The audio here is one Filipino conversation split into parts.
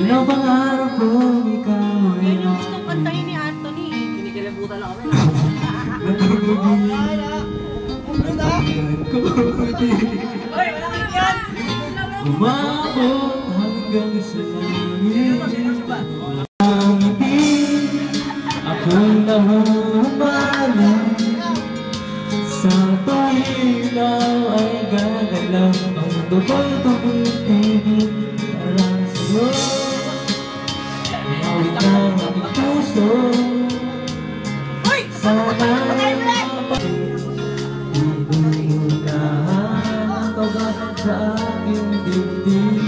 Pinapangarap ko ikaw ay yan yung gustong kantahin ni Anthony. Kinikilabutan lang kami. Umabot hanggang sa langit. Ang ngiti akong nahumalang sa tuwilaw ay gagalaw. Ang tuboy-tuboy-tibig para sa'yo. Mawit ng aking puso. Sana ibunahan ang kabahan sa aking dibdib.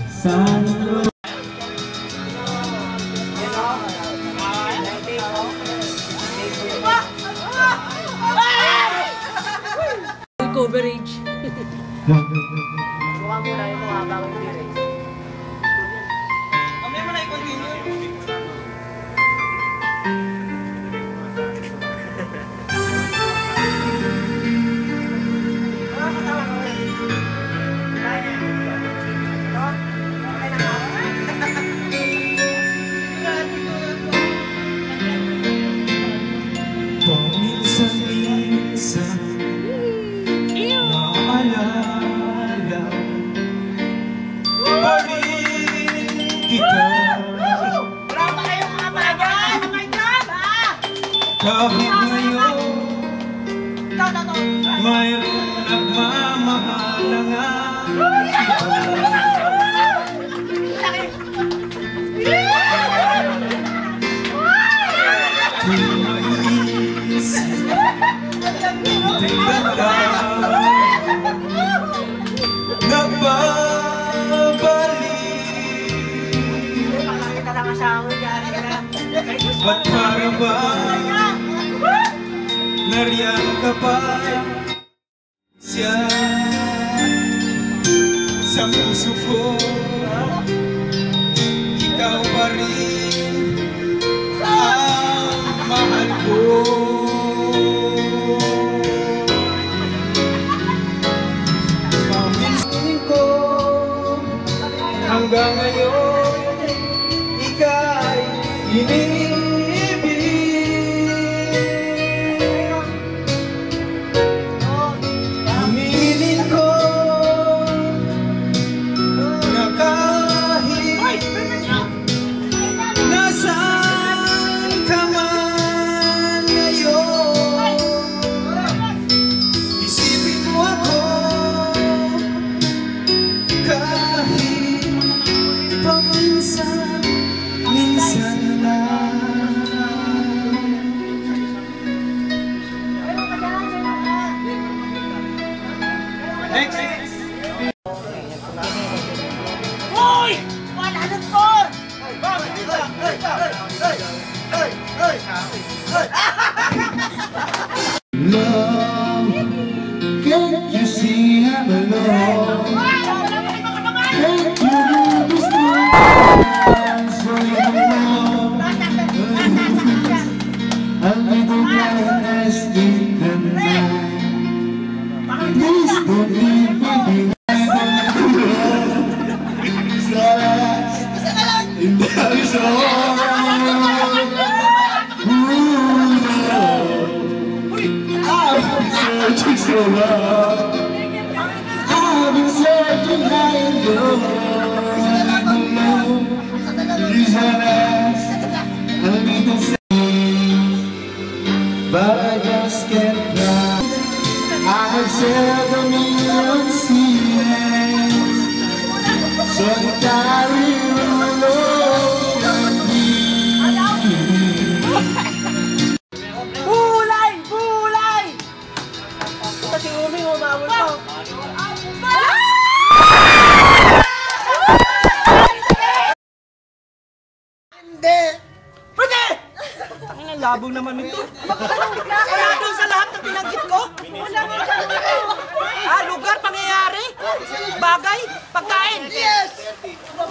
Sana Coverage. Mukha muna yung mukha bago yung lyrics. Kami mo na i-continue. Paminsan-minsan naalala pa rin kita. Wala pa kayong mga bagan! Oh my God! Kahit ngayon mayroong nagmamahalangan kung maiisip tingala nababalik. Ba't para ba nariyan ka pa siya sa puso ko? Ikaw pa rin ang mahal ko. Paminsanin ko hanggang ngayon ika'y iniibig. Aminin ko na kahit nasaan ka man ngayon, isipin mo ako kahit paminsan-minsan lang. Next! Hoy! 104! Love, can't you see I'm alone? Can't you understand? So you know a little blindness in the night. Please don't leave me behind. And that is all. I've been searching so long. I've been searching high and low. These are nights I need to say, but I just can't cry. I've sailed a million seas, solitary alone. Bulay! Bulay! Ito si Umi, umawal ko. Hindi! Pwede! Ang labong naman ito. Wala doon sa lahat ng pinanggit ko. Lugar, pangyayari, bagay, pagkain. Yes!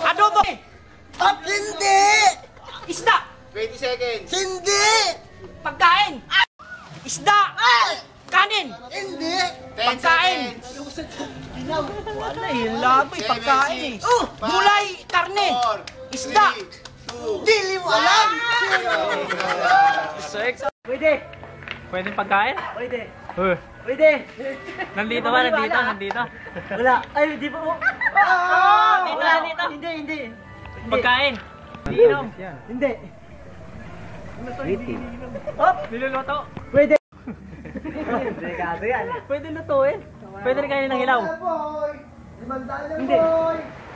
Adobo. Hindi! Isda. 20 seconds. Hindi! Pagkain. Isda. Kanin. Hindi. Ten Pagkain. seconds. Wala eh, laboy, pagkain eh. Gulay, karne, isda. Dili mo alam. Pwede. Pwede pagkain? Pwede. Pwede. Nandito ba? Nandito. Wala. Ay, di ba? Dito. Hindi. Pagkain. Inom. Hindi. Hop! Niluluto. Pwede. Delikado yan. Pwede lutuin. Pwede rin kainin ng hilaw. Hindi.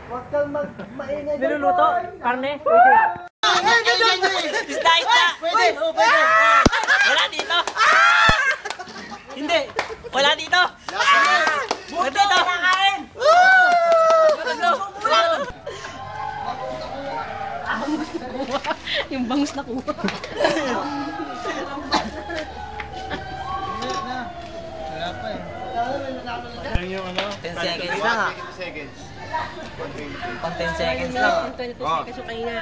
Huwag kang maingay. Niluluto. Karne. Isda. Pwede. Wala dito. Hindi. Wala dito. Nandito. Kakain. Yung bangus na kuha. Yung ano? 10 seconds lang ah. 10 seconds. Pang 10 seconds lang ah. 22 seconds yung kanina.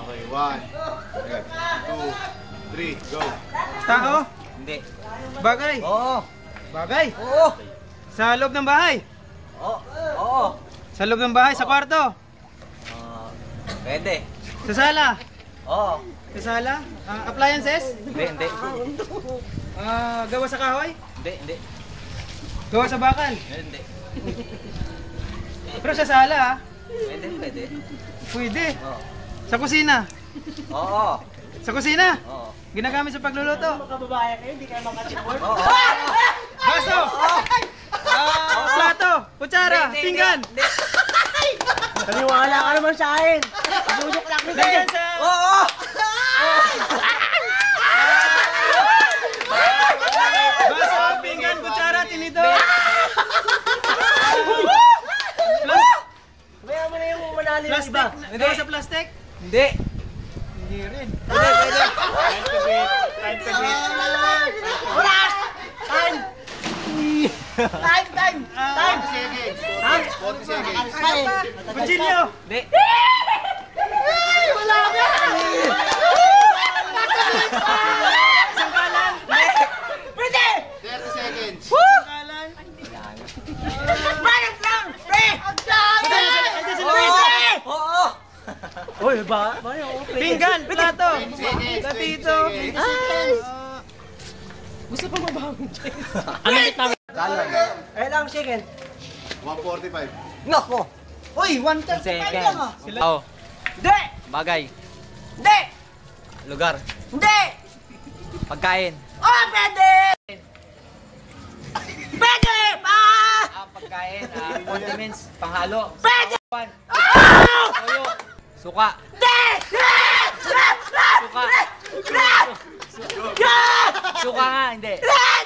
Okay, 1, 2, 3, go. Tao? Hindi. Bagay? Oo. Bagay? Oo. Sa loob ng bahay? Oo. Sa loob ng bahay? Sa kwarto? Pwede. Sa sala? Oo. Sa sala? Appliances? Hindi. Gawa sa kahoy? Hindi. Gawa sa bakal? Hindi. Pero sa sala Pwede. pwede. Oo. Sa kusina? Oo. Sa kusina? Oo. Ginagamit sa pagluluto? Kababayan kayo, hindi kayo makachipon. Oo. Baso? Plato? Kutsara? Pinggan? Naniwala ka naman sa akin. Dudok lang kita. Ganyan sa... Oo. Baso, pinggan, kutsara, tinidor? Kaya mo na yung manalo yung iba. Plastic? Gawa sa plastic? Hindi. Hindi rin. Pwede. Time to beat. Oras! Time! Time! 40 seconds. 40 seconds. Kutsilyo? Hindi. Wala ka! Sangkalan? Pwede! 30 seconds. Sangkalan? Bayad lang! Pre! Oo! Uy, ba? Pinggan, plato, 20 seconds. 20 latito. seconds. Ano kita? Eh lang, chicken. 145. Nako! Uy, 135 lang ah! Oh, Hindi! bagay. Hindi! Lugar. Hindi! Pagkain. Oh, pwede! Pwede! Pagkain. Condiments. Panghalo. Pwede! Toyo. Suka. Hindi! Suka. Suka nga, hindi. Hindi!